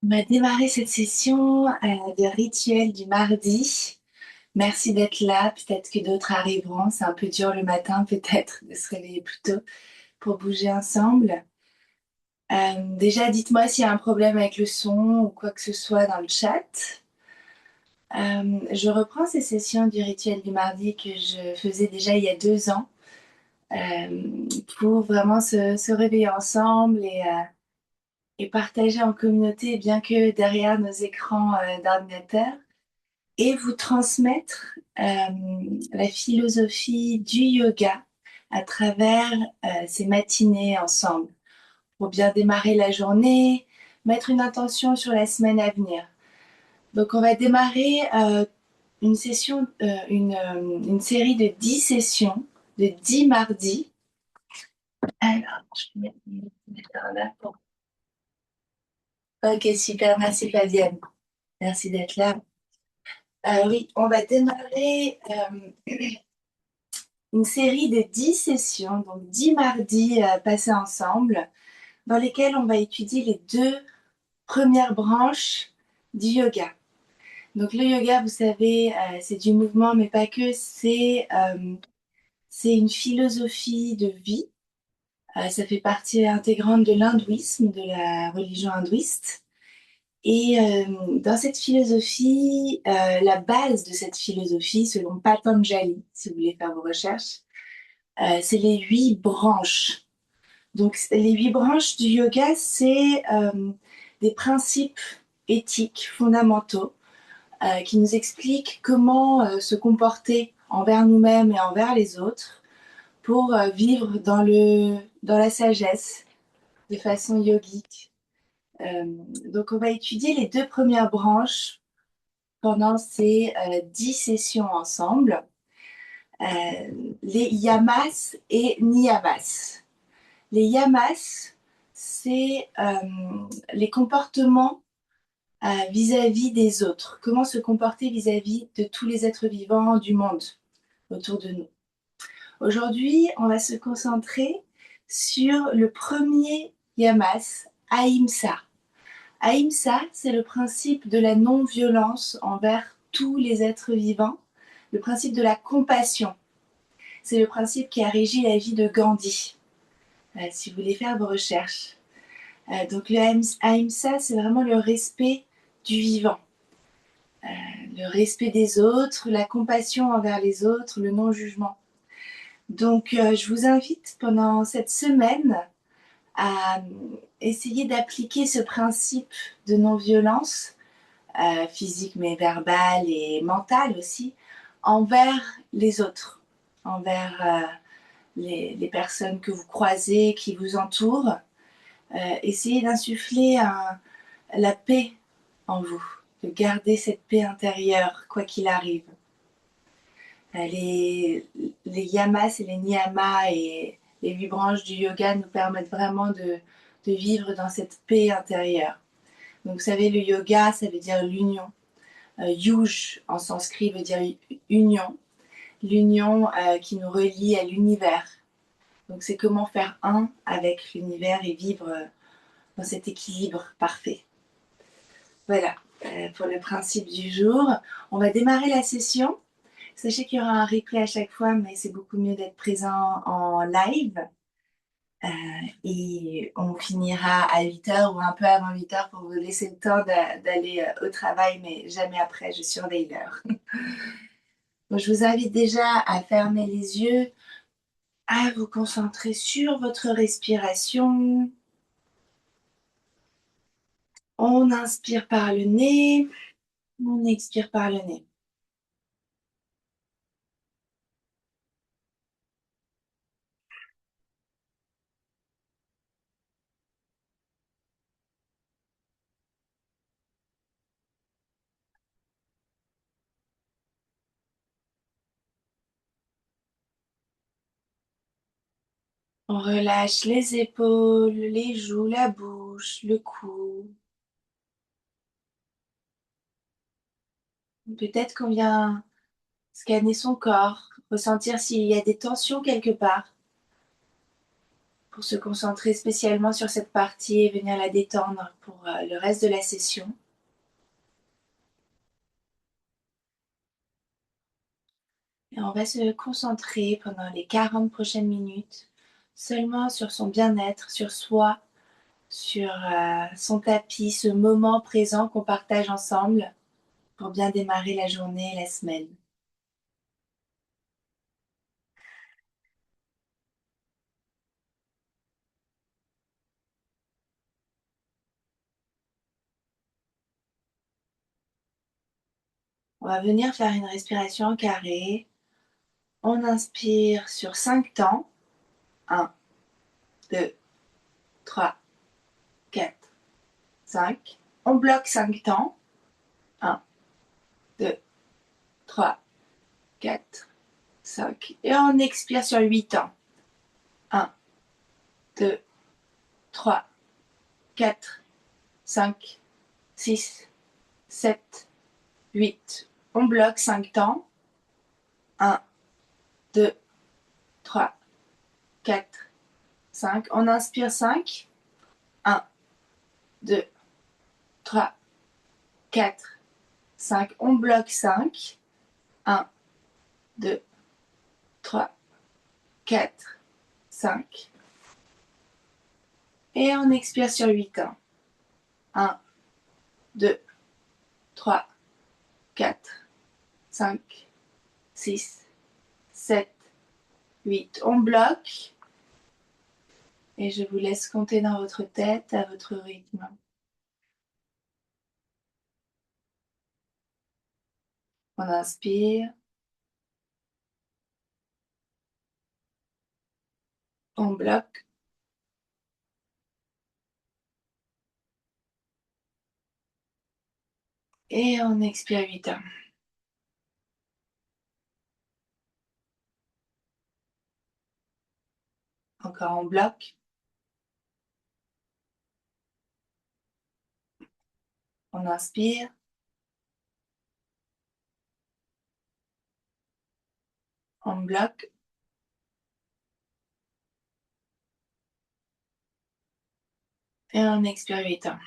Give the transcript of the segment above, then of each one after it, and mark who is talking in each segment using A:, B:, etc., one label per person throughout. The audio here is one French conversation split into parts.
A: On va démarrer cette session de rituel du mardi. Merci d'être là. Peut-être que d'autres arriveront. C'est un peu dur le matin, peut-être, de se réveiller plus tôt pour bouger ensemble. Déjà, dites-moi s'il y a un problème avec le son ou quoi que ce soit dans le chat. Je reprends ces sessions du rituel du mardi que je faisais déjà il y a 2 ans pour vraiment se réveiller ensemble et partager en communauté, bien que derrière nos écrans d'ordinateur. Et vous transmettre la philosophie du yoga à travers ces matinées ensemble pour bien démarrer la journée, mettre une intention sur la semaine à venir. Donc on va démarrer une session, une série de 10 sessions, de 10 mardis. Alors, je vais mettre là pour... Ok, super, merci Fabienne. Merci d'être là. Oui, on va démarrer une série de 10 sessions, donc 10 mardis passés ensemble, dans lesquels on va étudier les deux premières branches du yoga. Donc le yoga, vous savez, c'est du mouvement, mais pas que, c'est une philosophie de vie. Ça fait partie intégrante de l'hindouisme, de la religion hindouiste. Et dans cette philosophie, la base de cette philosophie, selon Patanjali, si vous voulez faire vos recherches, c'est les 8 branches. Donc, les 8 branches du yoga, c'est des principes éthiques fondamentaux qui nous expliquent comment se comporter envers nous-mêmes et envers les autres pour vivre dans la sagesse de façon yogique. Euh, donc, on va étudier les deux premières branches pendant ces 10 sessions ensemble, les yamas et niyamas. Les yamas, c'est les comportements vis-à-vis des autres. Comment se comporter vis-à-vis de tous les êtres vivants du monde autour de nous. Aujourd'hui, on va se concentrer sur le premier yamas, ahimsa. Ahimsa, c'est le principe de la non-violence envers tous les êtres vivants, le principe de la compassion. C'est le principe qui a régi la vie de Gandhi, si vous voulez faire vos recherches. Donc le ahimsa, c'est vraiment le respect du vivant, le respect des autres, la compassion envers les autres, le non-jugement. Donc je vous invite pendant cette semaine à essayer d'appliquer ce principe de non-violence, physique mais verbale et mentale aussi, envers les autres, envers les personnes que vous croisez, qui vous entourent. Essayez d'insuffler la paix en vous, de garder cette paix intérieure, quoi qu'il arrive. Les yamas et les niyamas et les 8 branches du yoga nous permettent vraiment de vivre dans cette paix intérieure. Donc, vous savez, le yoga, ça veut dire l'union. Yuj, en sanskrit, veut dire union. L'union qui nous relie à l'univers. Donc, c'est comment faire un avec l'univers et vivre dans cet équilibre parfait. Voilà, pour le principe du jour. On va démarrer la session. Sachez qu'il y aura un replay à chaque fois, mais c'est beaucoup mieux d'être présent en live. Euh, et on finira à 8 h ou un peu avant 8 h pour vous laisser le temps d'aller au travail, mais jamais après, je surveille l'heure. Donc, je vous invite déjà à fermer les yeux, à vous concentrer sur votre respiration. On inspire par le nez, on expire par le nez. On relâche les épaules, les joues, la bouche, le cou. Peut-être qu'on vient scanner son corps, ressentir s'il y a des tensions quelque part. pour se concentrer spécialement sur cette partie et venir la détendre pour le reste de la session. Et on va se concentrer pendant les 40 prochaines minutes seulement sur son bien-être, sur soi, sur son tapis, ce moment présent qu'on partage ensemble pour bien démarrer la journée et la semaine. On va venir faire une respiration en carré. On inspire sur 5 temps. 1, 2, 3, 4, 5. On bloque 5 temps. 1, 2, 3, 4, 5. Et on expire sur 8 temps. 1, 2, 3, 4, 5, 6, 7, 8. On bloque 5 temps. 1, 2, 3, 4, 5. On inspire 5. 1, 2, 3, 4, 5. On bloque 5. 1, 2, 3, 4, 5. Et on expire sur 8 ans. 1, 2, 3, 4, 5, 6, 7, 8. On bloque. Et je vous laisse compter dans votre tête à votre rythme. On inspire. On bloque. Et on expire 8 ans. Encore on bloque. On inspire. On bloque. Et on expire 8 ans.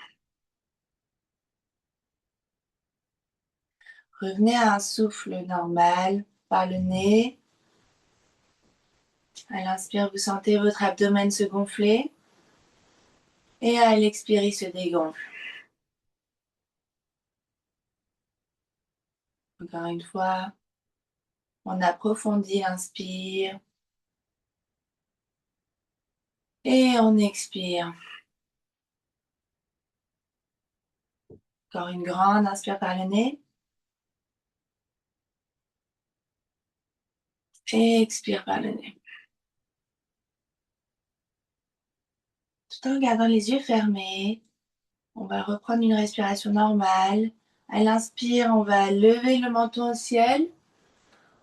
A: Revenez à un souffle normal par le nez. À l'inspire, vous sentez votre abdomen se gonfler. Et à l'expire, il se dégonfle. Encore une fois, on approfondit l'inspire. Et on expire. Encore une grande inspire par le nez. Et expire par le nez. Tout en gardant les yeux fermés, on va reprendre une respiration normale. À l'inspire, on va lever le menton au ciel.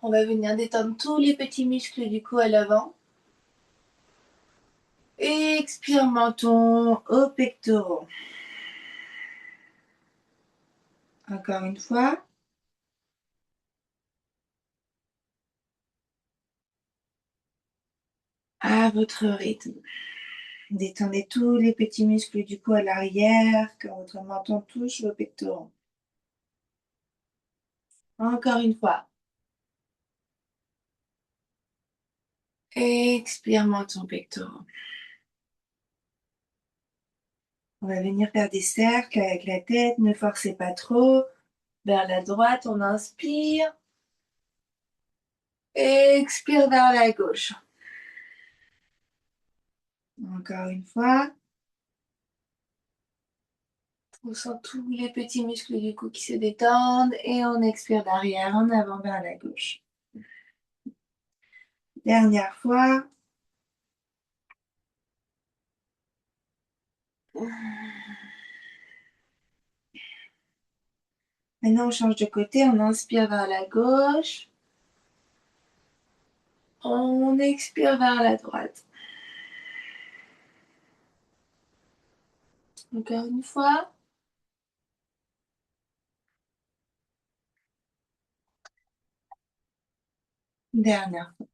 A: On va venir détendre tous les petits muscles du cou à l'avant. Et expire menton aux pectoraux. Encore une fois. À votre rythme. Détendez tous les petits muscles du cou à l'arrière quand votre menton touche vos pectoraux. Encore une fois. Expire menton pectoraux. On va venir faire des cercles avec la tête. Ne forcez pas trop. Vers la droite, on inspire. Expire vers la gauche. Encore une fois. On sent tous les petits muscles du cou qui se détendent et on expire d'arrière en avant vers la gauche. Dernière fois. Maintenant, on change de côté. On inspire vers la gauche. On expire vers la droite. Encore une fois. Dernière fois.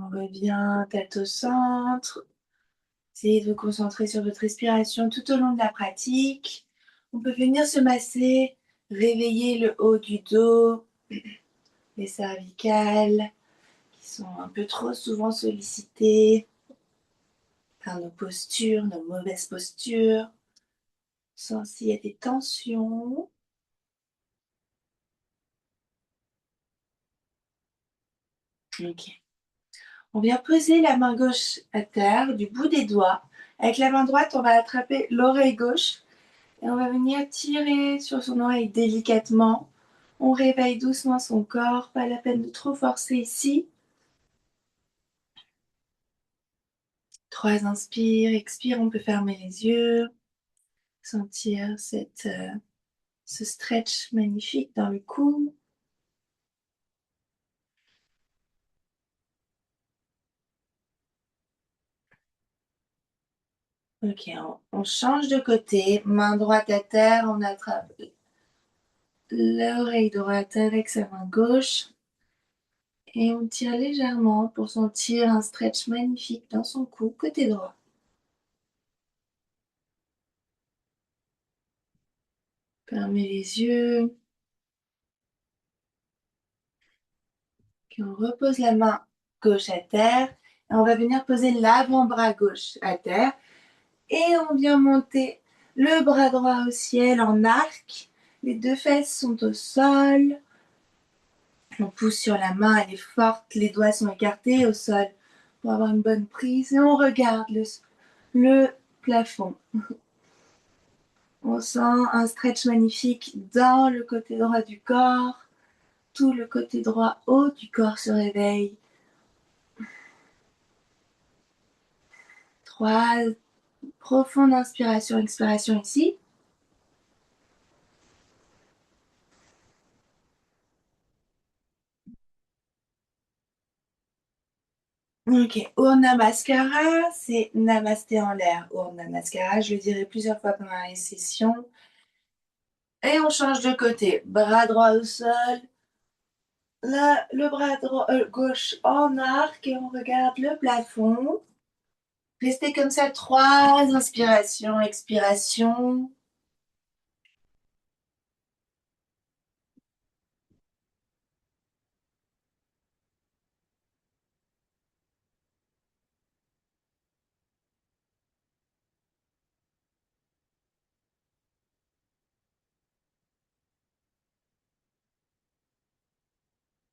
A: On revient tête au centre. Essayez de vous concentrer sur votre respiration tout au long de la pratique. On peut venir se masser, réveiller le haut du dos, les cervicales qui sont un peu trop souvent sollicitées par nos postures, nos mauvaises postures. Sans s'il y a des tensions. Ok. On vient poser la main gauche à terre du bout des doigts. Avec la main droite, on va attraper l'oreille gauche et on va venir tirer sur son oreille délicatement. On réveille doucement son corps, pas la peine de trop forcer ici. 3 inspires, expire, on peut fermer les yeux, sentir ce stretch magnifique dans le cou. Ok, on change de côté, main droite à terre, on attrape l'oreille droite avec sa main gauche et on tire légèrement pour sentir un stretch magnifique dans son cou, côté droit. Fermez les yeux. Puis on repose la main gauche à terre et on va venir poser l'avant-bras gauche à terre et on vient monter le bras droit au ciel en arc. Les 2 fesses sont au sol. On pousse sur la main, elle est forte, les doigts sont écartés au sol pour avoir une bonne prise et on regarde le plafond. On sent un stretch magnifique dans le côté droit du corps. Tout le côté droit haut du corps se réveille. 3 profondes inspirations, expiration ici. Ok, Ur Namaskara, c'est Namasté en l'air. Ur Namaskara, je le dirai plusieurs fois pendant la session. Et on change de côté. Bras droit au sol. Là, le bras gauche en arc et on regarde le plafond. Restez comme ça, 3 inspirations, expirations.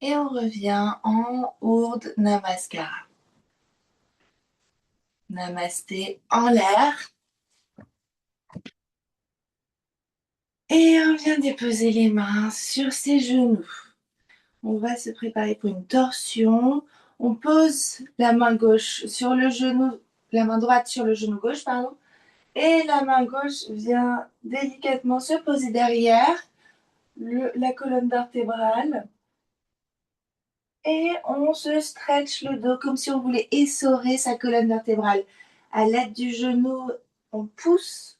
A: Et on revient en Ur Namaskara. Namasté en l'air. Et on vient déposer les mains sur ses genoux. On va se préparer pour une torsion. On pose la main gauche sur le genou, la main droite sur le genou gauche, pardon. Et la main gauche vient délicatement se poser derrière la colonne vertébrale. Et on se stretch le dos comme si on voulait essorer sa colonne vertébrale. À l'aide du genou, on pousse,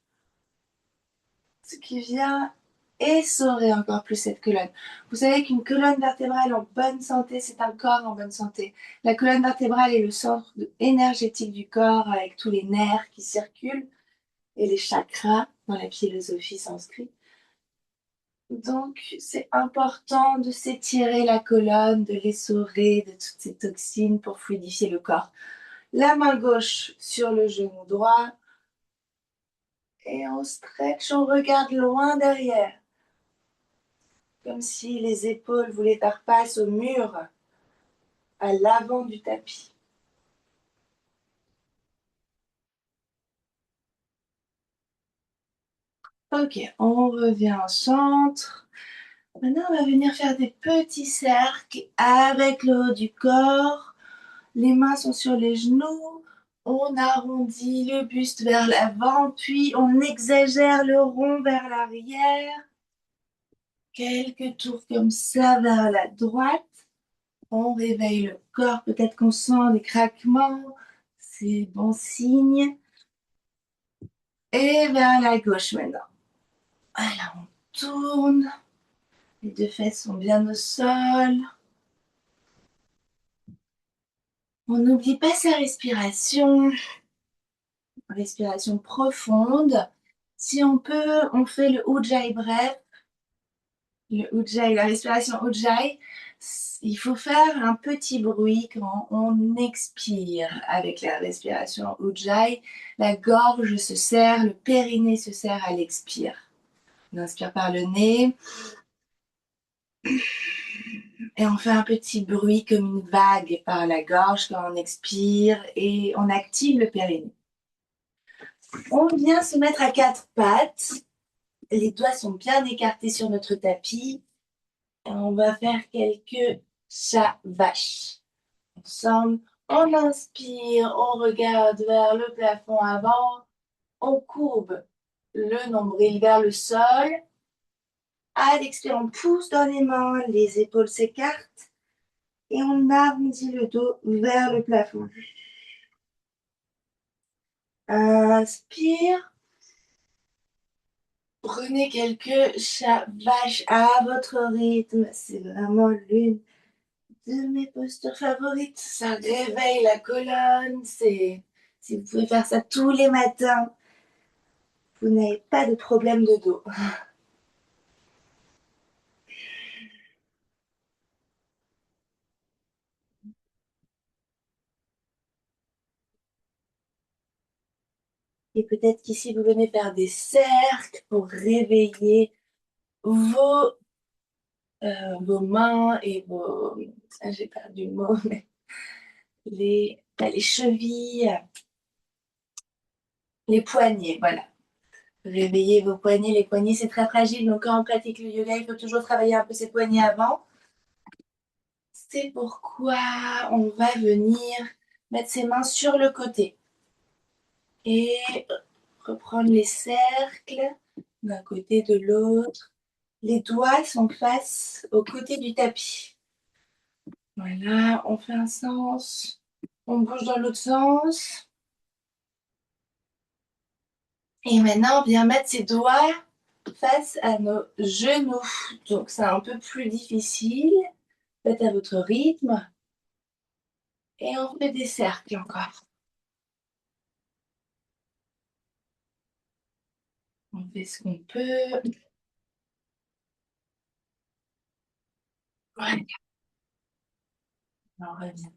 A: ce qui vient essorer encore plus cette colonne. Vous savez qu'une colonne vertébrale en bonne santé, c'est un corps en bonne santé. La colonne vertébrale est le centre énergétique du corps avec tous les nerfs qui circulent et les chakras dans la philosophie sanskrit. Donc, c'est important de s'étirer la colonne, de l'essorer de toutes ces toxines pour fluidifier le corps. La main gauche sur le genou droit et on stretch, on regarde loin derrière, comme si les épaules voulaient faire face au mur à l'avant du tapis. Ok, on revient au centre. Maintenant, on va venir faire des petits cercles avec le haut du corps. Les mains sont sur les genoux. On arrondit le buste vers l'avant, puis on exagère le rond vers l'arrière. Quelques tours comme ça vers la droite. On réveille le corps. Peut-être qu'on sent des craquements. C'est bon signe. Et vers la gauche maintenant. Voilà, on tourne. Les 2 fesses sont bien au sol. On n'oublie pas sa respiration profonde. Si on peut, on fait le Ujjayi bref. Le Ujjayi, la respiration Ujjayi, il faut faire un petit bruit quand on expire avec la respiration Ujjayi. La gorge se serre, le périnée se serre à l'expire. On inspire par le nez et on fait un petit bruit comme une vague par la gorge quand on expire et on active le périnée. On vient se mettre à quatre pattes. Les doigts sont bien écartés sur notre tapis. Et on va faire quelques chats vaches. Ensemble, on inspire, on regarde vers le plafond avant, on courbe le nombril vers le sol. À l'expire, on pousse dans les mains, les épaules s'écartent et on arrondit le dos vers le plafond. Inspire. Prenez quelques chats vaches à votre rythme. C'est vraiment l'une de mes postures favorites. Ça réveille la colonne. Si vous pouvez faire ça tous les matins, vous n'avez pas de problème de dos. Et peut-être qu'ici, vous venez faire des cercles pour réveiller vos, vos mains et vos... Ah, j'ai perdu le mot, mais les chevilles, les poignets, voilà. Réveillez vos poignets. Les poignets, c'est très fragile. Donc, quand on pratique le yoga, il faut toujours travailler un peu ses poignets avant. C'est pourquoi on va venir mettre ses mains sur le côté et reprendre les cercles d'un côté de l'autre. Les doigts sont face au côté du tapis. Voilà, on fait un sens. On bouge dans l'autre sens. Et maintenant, on vient mettre ses doigts face à nos genoux. Donc, c'est un peu plus difficile. Faites à votre rythme. Et on fait des cercles encore. On fait ce qu'on peut. Voilà, on revient.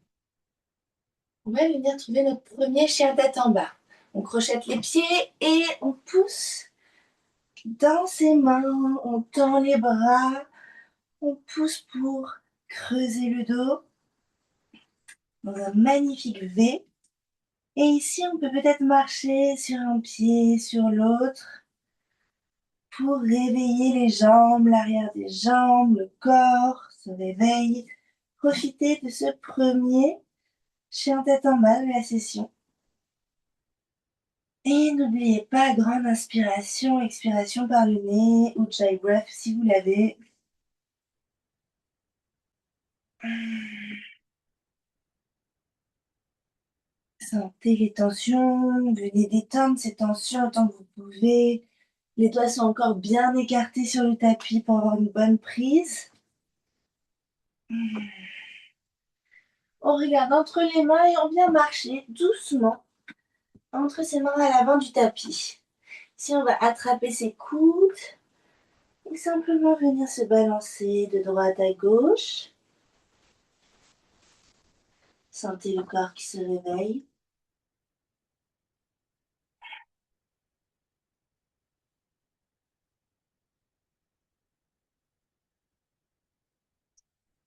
A: On va venir trouver notre premier chien tête en bas. On crochette les pieds et on pousse dans ses mains. On tend les bras. On pousse pour creuser le dos dans un magnifique V. Et ici, on peut peut-être marcher sur un pied, sur l'autre, pour réveiller les jambes, l'arrière des jambes, le corps se réveille. Profitez de ce premier chien tête en bas de la session. Et n'oubliez pas, grande inspiration, expiration par le nez, Ujjayi breath si vous l'avez. Sentez les tensions, venez détendre ces tensions autant que vous pouvez. Les doigts sont encore bien écartés sur le tapis pour avoir une bonne prise. On regarde entre les mains et on vient marcher doucement entre ses mains à l'avant du tapis. Ici, on va attraper ses coudes et simplement venir se balancer de droite à gauche. Sentez le corps qui se réveille.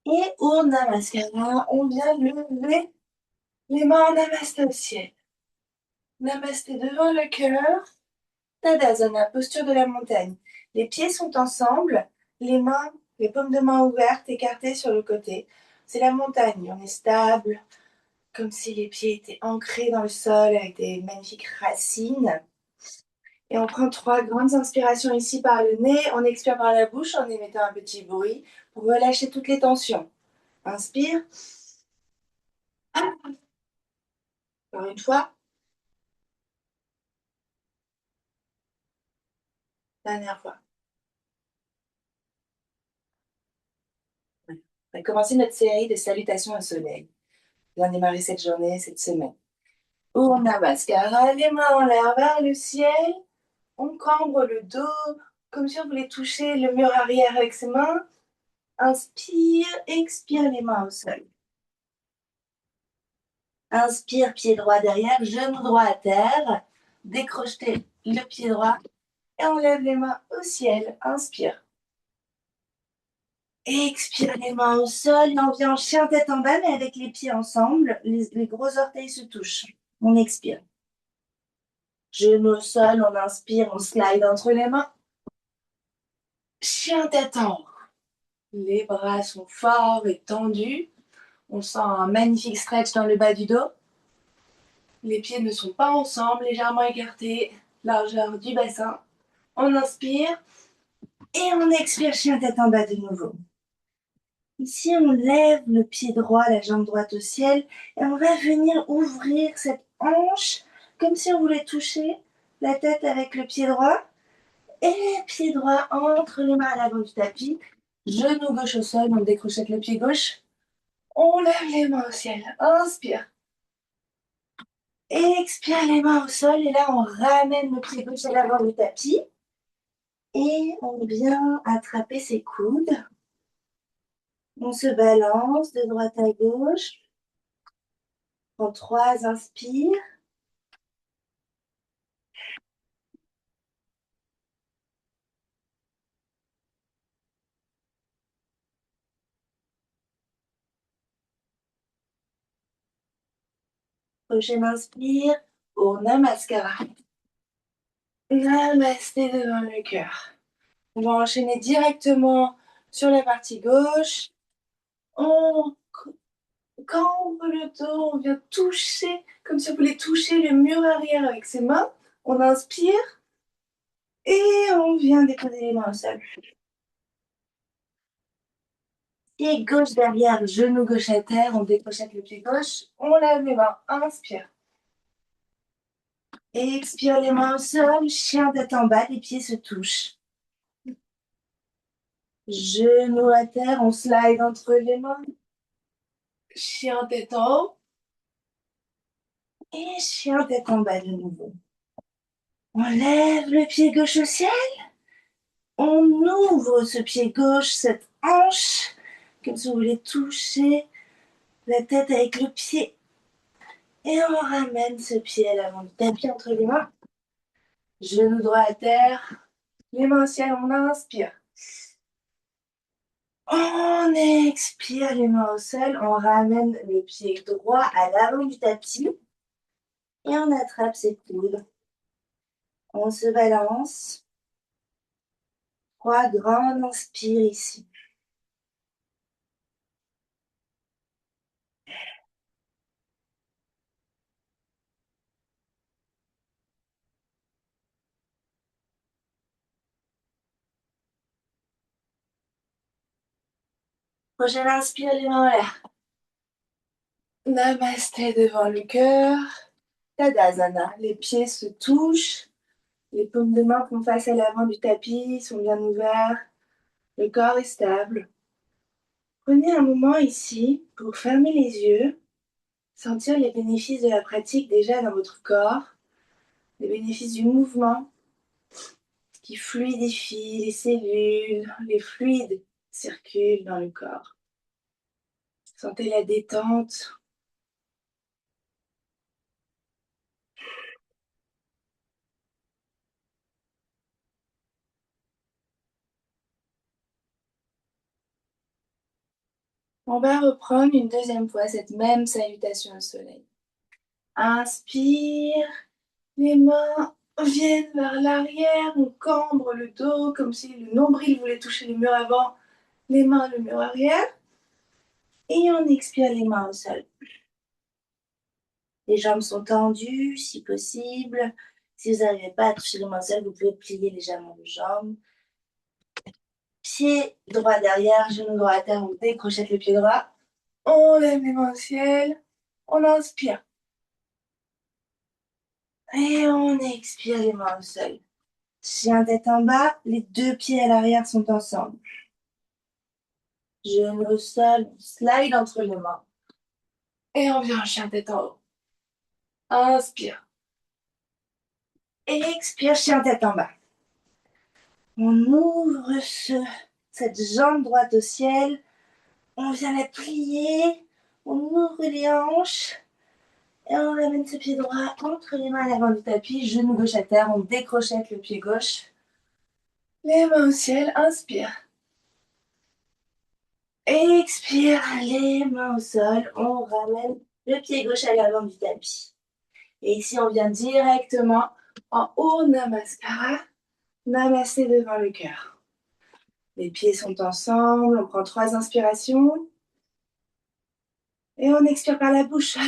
A: Et au Namaskara, on vient lever les mains en Namasté au ciel. Namasté devant le cœur. Tadasana, posture de la montagne. Les pieds sont ensemble, les mains, les paumes de main ouvertes, écartées sur le côté. C'est la montagne, on est stable, comme si les pieds étaient ancrés dans le sol avec des magnifiques racines. Et on prend trois grandes inspirations ici par le nez. On expire par la bouche en émettant un petit bruit pour relâcher toutes les tensions. Inspire. Encore une fois. Dernière fois. On va commencer notre série de salutations au soleil. Bien démarrer cette journée, cette semaine. On a mascara, les mains en l'air vers le ciel. On cambre le dos, comme si on voulait toucher le mur arrière avec ses mains. Inspire, expire les mains au sol. Inspire, pied droit derrière, genou droit à terre. Décrochez le pied droit et on lève les mains au ciel. Inspire. Expire les mains au sol et on vient en chien tête en bas, mais avec les pieds ensemble. Les gros orteils se touchent. On expire. Genou au sol, on inspire, on slide entre les mains. Chien tête en haut. Les bras sont forts et tendus. On sent un magnifique stretch dans le bas du dos. Les pieds ne sont pas ensemble, légèrement écartés, largeur du bassin. On inspire et on expire, chien tête en bas de nouveau. Ici, on lève le pied droit, la jambe droite au ciel et on va venir ouvrir cette hanche comme si on voulait toucher la tête avec le pied droit. Et pied droit entre les mains à l'avant du tapis. Genou gauche au sol, on décrochette le pied gauche. On lève les mains au ciel. Inspire. Expire les mains au sol et là on ramène le pied gauche à l'avant du tapis et on vient attraper ses coudes. On se balance de droite à gauche. Prends 3 inspires. Prochaine inspire. Pour Namaskara. Namasté devant le cœur. On va enchaîner directement sur la partie gauche. On cambre le dos, on vient toucher, comme si on voulait toucher le mur arrière avec ses mains. On inspire et on vient déposer les mains au sol. Pied gauche derrière, genou gauche à terre, on décrochette le pied gauche, on lève les mains, inspire. Expire les mains au sol, chien tête en bas, les pieds se touchent. Genou à terre, on slide entre les mains. Chien tête en haut. Et chien tête en bas de nouveau. On lève le pied gauche au ciel. On ouvre ce pied gauche, cette hanche, comme si on voulait toucher la tête avec le pied. Et on ramène ce pied à l'avant du tapis entre les mains. Genou droit à terre, les mains au ciel, on inspire. On expire les mains au sol, on ramène le pied droit à l'avant du tapis et on attrape ses coudes. On se balance. 3 grandes inspires ici. Prochaine inspire, les mains en l'air. Namasté devant le cœur. Tadasana. Les pieds se touchent. Les paumes de main font face à l'avant du tapis, sont bien ouverts. Le corps est stable. Prenez un moment ici pour fermer les yeux, sentir les bénéfices de la pratique déjà dans votre corps, les bénéfices du mouvement qui fluidifie les cellules, les fluides circulent dans le corps. Sentez la détente. On va reprendre une deuxième fois cette même salutation au soleil. Inspire, les mains viennent vers l'arrière, on cambre le dos comme si le nombril voulait toucher le mur avant, les mains le mur arrière. Et on expire les mains au sol. Les jambes sont tendues, si possible. Si vous n'arrivez pas à toucher les mains au sol, vous pouvez plier légèrement les jambes. Pied droit derrière, genou droit à terre, on décrochette le pied droit. On lève les mains au ciel. On inspire. Et on expire les mains au sol. Chien tête en bas, les 2 pieds à l'arrière sont ensemble. Genou au sol, slide entre les mains. Et on vient en chien tête en haut. Inspire. Expire, chien tête en bas. On ouvre cette jambe droite au ciel. On vient la plier. On ouvre les hanches. Et on ramène ce pied droit entre les mains à l'avant du tapis. Genou gauche à terre. On décrochette le pied gauche. Les mains au ciel. Inspire. Expire. Les mains au sol. On ramène le pied gauche à l'avant du tapis. Et ici, on vient directement en haut Namaskara. Namasté devant le cœur. Les pieds sont ensemble. On prend 3 inspirations. Et on expire par la bouche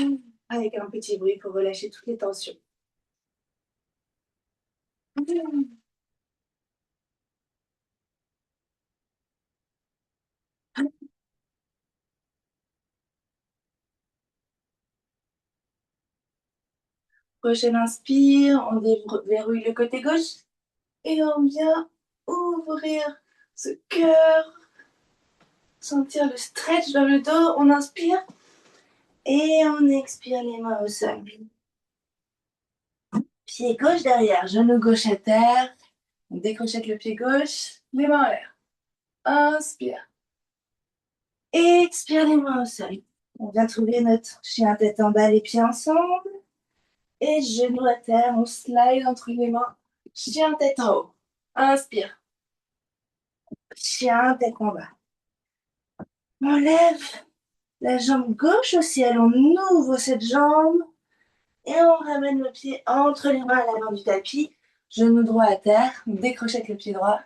A: avec un petit bruit pour relâcher toutes les tensions. Prochaine inspire, on déverrouille le côté gauche et on vient ouvrir ce cœur, sentir le stretch dans le dos. On inspire et on expire les mains au sol. Pied gauche derrière, genou gauche à terre. On décrochette le pied gauche, les mains en l'air. Inspire. Expire les mains au sol. On vient trouver notre chien tête en bas, les pieds ensemble. Et genoux à terre, on slide entre les mains. Chien tête en haut. Inspire. Chien tête en bas. On lève la jambe gauche au ciel. On ouvre cette jambe. Et on ramène le pied entre les mains à l'avant du tapis. Genou droit à terre. On décroche avec le pied droit.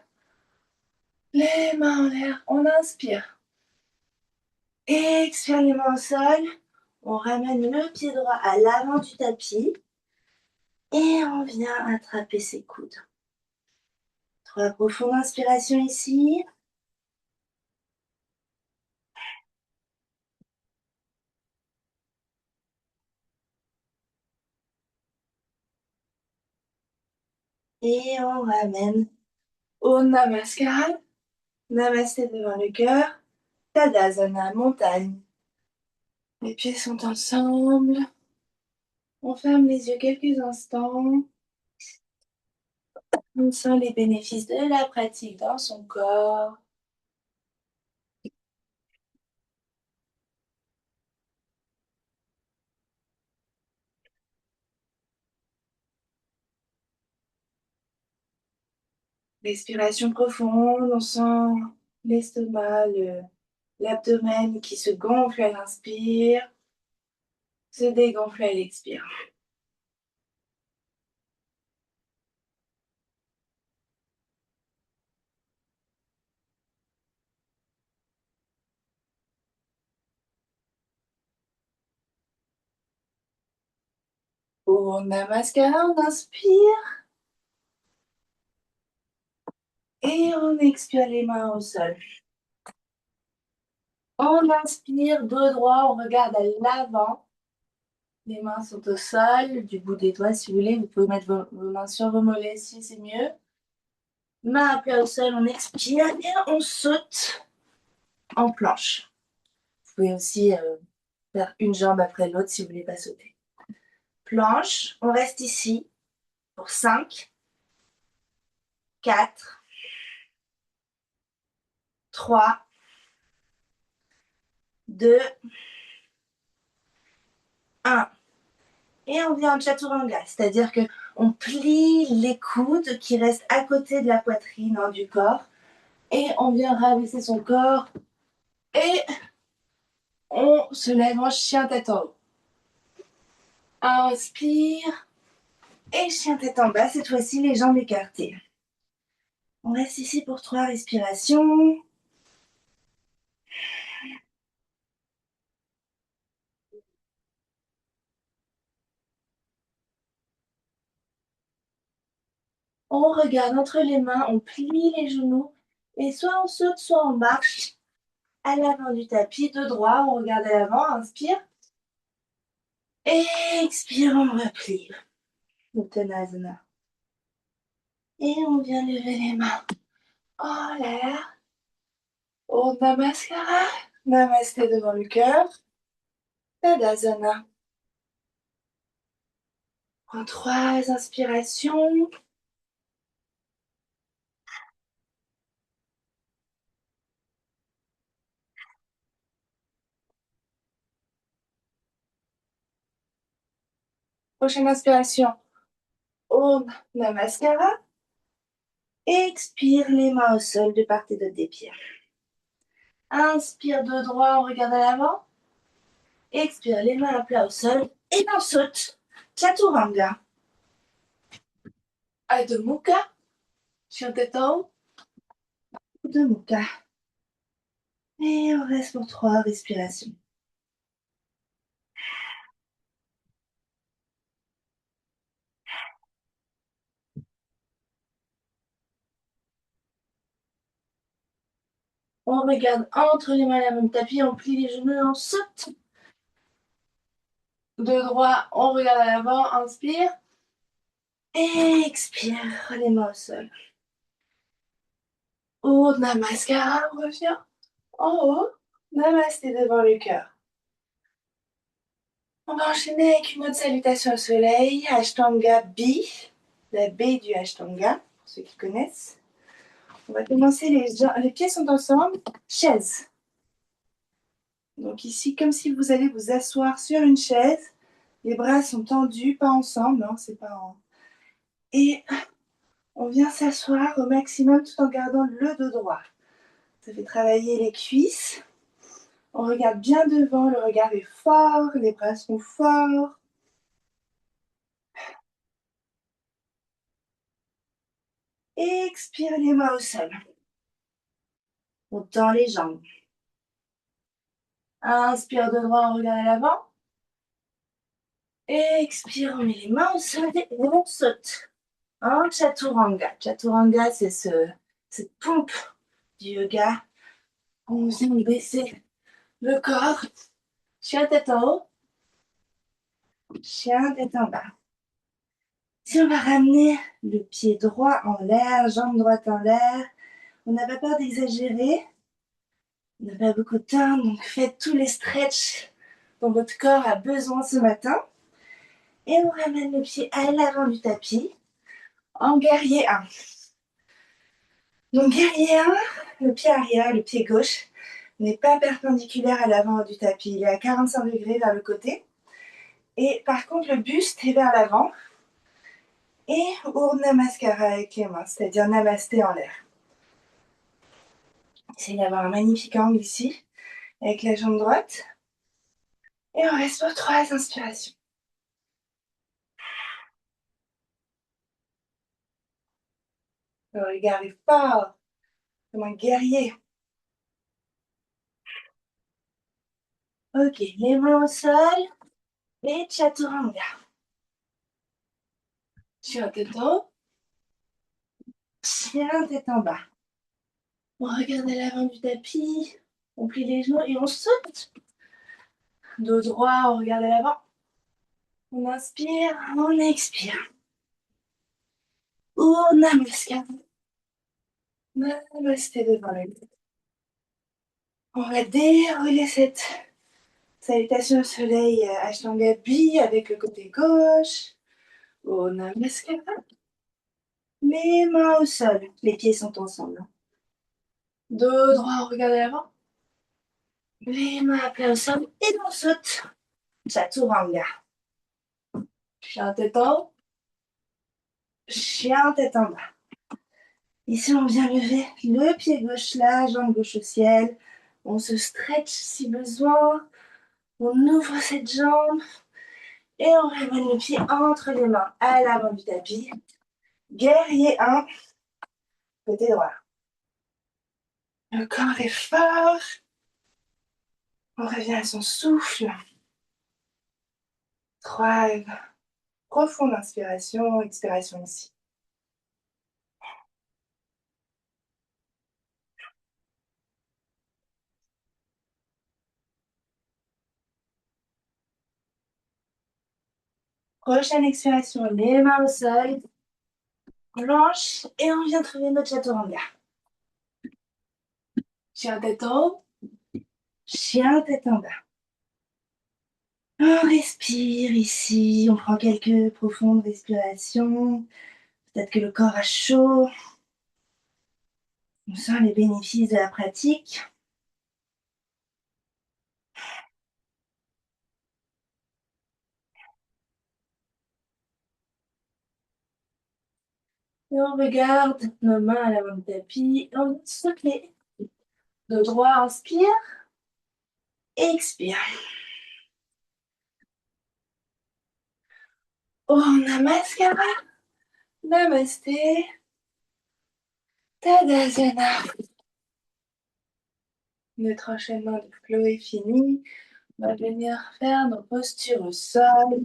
A: Les mains en l'air. On inspire. Expire les mains au sol. On ramène le pied droit à l'avant du tapis. Et on vient attraper ses coudes. 3 profondes inspirations ici. Et on ramène au Namaskara. Namasté devant le cœur. Tadasana, montagne. Les pieds sont ensemble. On ferme les yeux quelques instants. On sent les bénéfices de la pratique dans son corps. Respiration profonde. On sent l'estomac, l'abdomen qui se gonfle à l'inspire, se dégonfle à l'expire. Au Namaskara, on inspire et on expire les mains au sol. On inspire, dos droit, on regarde à l'avant. Les mains sont au sol, du bout des doigts si vous voulez. Vous pouvez mettre vos mains sur vos mollets si c'est mieux. Main à plat au sol, on expire et on saute en planche. Vous pouvez aussi faire une jambe après l'autre si vous voulez pas sauter. Planche, on reste ici pour 5, 4, 3, 2, 1. Et on vient en chaturanga, c'est-à-dire que on plie les coudes qui restent à côté de la poitrine, du corps, et on vient rabaisser son corps et on se lève en chien tête en haut. Inspire et chien tête en bas, cette fois-ci les jambes écartées. On reste ici pour 3 respirations. On regarde entre les mains, on plie les genoux et soit on saute, soit on marche à l'avant du tapis, de droit, on regarde à l'avant, inspire. Et expire, on replie. Uttanasana. Et on vient lever les mains en l'air. Au Namaskara. Namasté devant le cœur. Tadasana. Prends 3 inspirations. Prochaine inspiration. Om Namaskara. Expire les mains au sol de part et d'autre des pieds. Inspire de droit, on regarde à l'avant. Expire les mains à plat au sol et on saute. Chaturanga. Adho Mukha. Chien tête en haut. Adho Mukha. Et on reste pour 3 respirations. On regarde entre les mains la même tapis, on plie les genoux et on saute. De droit, on regarde à l'avant, inspire. Expire, les mains au sol. Oh, Namaskara, on revient en haut. Namasté devant le cœur. On va enchaîner avec une autre salutation au soleil, Ashtanga B, la B du Ashtanga, pour ceux qui connaissent. On va commencer, les pieds sont ensemble, chaise. Donc ici, comme si vous allez vous asseoir sur une chaise, les bras sont tendus, pas ensemble, hein, c'est pas en... Et on vient s'asseoir au maximum tout en gardant le dos droit. Ça fait travailler les cuisses. On regarde bien devant, le regard est fort, les bras sont forts. Expire les mains au sol. On tend les jambes. Inspire de droit, on regarde à l'avant. Expire, on met les mains au sol et on saute. En Chaturanga. Chaturanga, c'est cette pompe du yoga. On vient baisser le corps. Chien tête en haut. Chien tête en bas. Si on va ramener le pied droit en l'air, jambe droite en l'air, on n'a pas peur d'exagérer. On n'a pas beaucoup de temps, donc faites tous les stretches dont votre corps a besoin ce matin. Et on ramène le pied à l'avant du tapis en guerrier 1. Donc guerrier 1, le pied arrière, le pied gauche, n'est pas perpendiculaire à l'avant du tapis. Il est à 45 degrés vers le côté. Et par contre, le buste est vers l'avant. Et Urdhva Namaskara avec les mains, c'est-à-dire Namasté en l'air. Essayez d'avoir un magnifique angle ici, avec la jambe droite. Et on reste pour 3 inspirations. Le regard est fort, comme un guerrier. Ok, les mains au sol et Chaturanga. Chien tête en haut, chien tête en bas. On regarde à l'avant du tapis, on plie les genoux et on saute. Dos droit, on regarde à l'avant. On inspire, on expire. Oh, Namaskar. Namasté devant le lit. On va dérouler cette salutation au soleil Ashtanga B avec le côté gauche. Oh, Namaskar. Les mains au sol, les pieds sont ensemble. Dos droit, on regarde à l'avant. Les mains à plat au sol et on saute. Chaturanga. Chien tête en haut. Chien tête en bas. Ici, on vient lever le pied gauche là, jambe gauche au ciel. On se stretch si besoin. On ouvre cette jambe. Et on ramène le pied entre les mains à l'avant du tapis. Guerrier 1, côté droit. Le corps est fort. On revient à son souffle. 3 profondes inspirations, expiration ici. Prochaine expiration, les mains au sol. Planche et on vient trouver notre chaturanga. Chien tête en haut, chien tête en bas. On respire ici, on prend quelques profondes respirations. Peut-être que le corps a chaud. On sent les bénéfices de la pratique. Et on regarde nos mains à l'avant du tapis. Et on saute les dos droit, inspire. Expire. Oh, namaskara. Namasté. Tadasana. Notre enchaînement de flow est fini. On va venir faire nos postures au sol.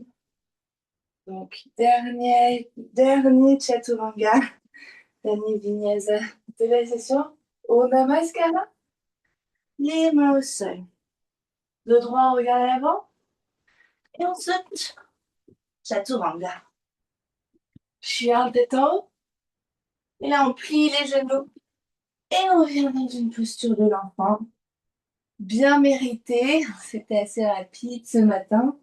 A: Donc, dernier chaturanga, dernier vinyasa de la session. Au namaskara, les mains au sol. Le droit, on regarde à l'avant. Et on saute. Chaturanga. Puis un tête en haut. Et là, on plie les genoux. Et on vient dans une posture de l'enfant. Bien mérité. C'était assez rapide ce matin.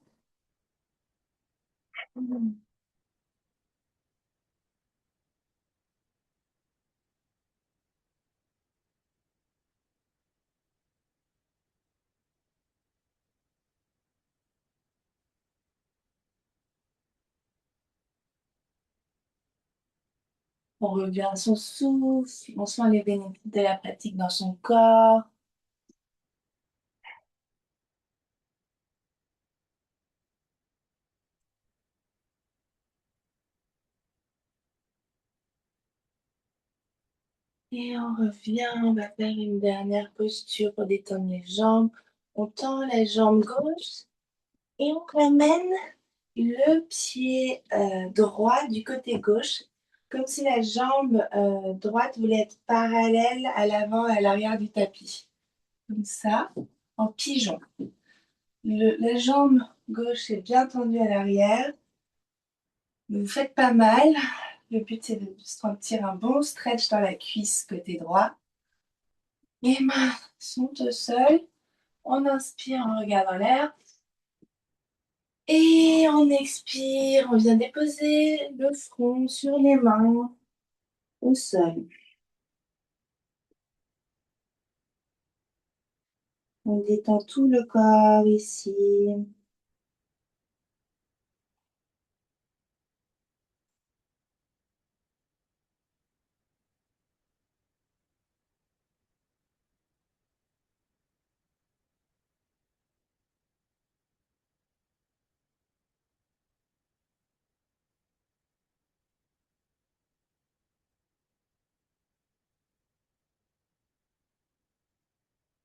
A: On revient à son souffle. On sent les bénéfices de la pratique dans son corps. Et on revient, on va faire une dernière posture pour détendre les jambes. On tend la jambe gauche et on ramène le pied droit du côté gauche, comme si la jambe droite voulait être parallèle à l'avant et à l'arrière du tapis. Comme ça, en pigeon. La jambe gauche est bien tendue à l'arrière. Vous faites pas mal. Le but, c'est de sentir un bon stretch dans la cuisse côté droit. Les mains sont au sol. On inspire en regardant l'air. Et on expire. On vient déposer le front sur les mains au sol. On détend tout le corps ici.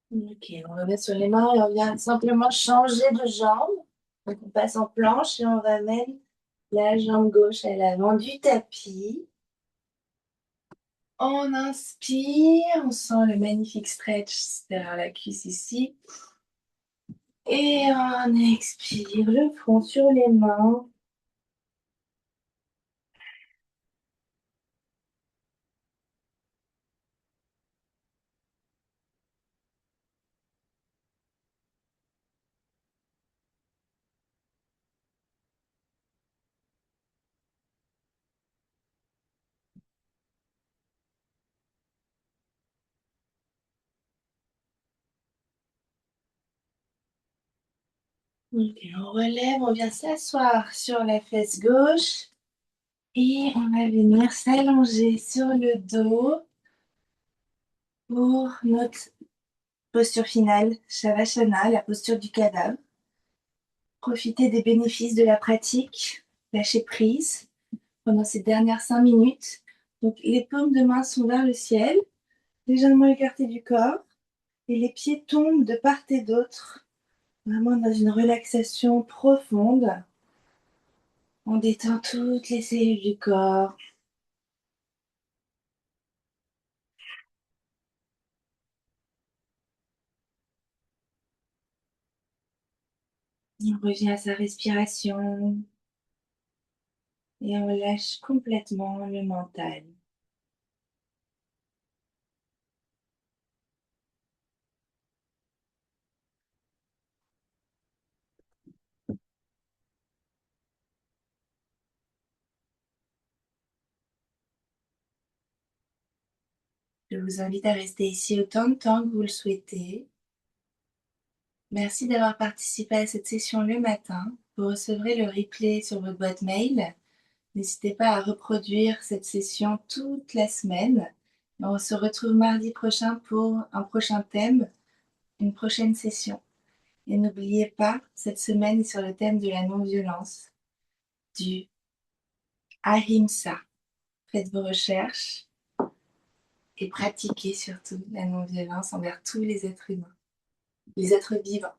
A: Ok, on remet sur les mains et on vient simplement changer de jambe. Donc on passe en planche et on ramène la jambe gauche à l'avant du tapis. On inspire, on sent le magnifique stretch derrière la cuisse ici. Et on expire le front sur les mains. Ok, on relève, on vient s'asseoir sur la fesse gauche. Et on va venir s'allonger sur le dos pour notre posture finale, Shavasana, la posture du cadavre. Profitez des bénéfices de la pratique, lâcher prise pendant ces dernières 5 minutes. Donc, les paumes de main sont vers le ciel, légèrement écartées du corps, et les pieds tombent de part et d'autre, vraiment dans une relaxation profonde. On détend toutes les cellules du corps. On revient à sa respiration et on lâche complètement le mental. Je vous invite à rester ici autant de temps que vous le souhaitez. Merci d'avoir participé à cette session le matin. Vous recevrez le replay sur votre boîte mail. N'hésitez pas à reproduire cette session toute la semaine. On se retrouve mardi prochain pour un prochain thème, une prochaine session. Et n'oubliez pas, cette semaine est sur le thème de la non-violence, du Ahimsa. Faites vos recherches et pratiquez surtout la non-violence envers tous les êtres humains, les êtres vivants.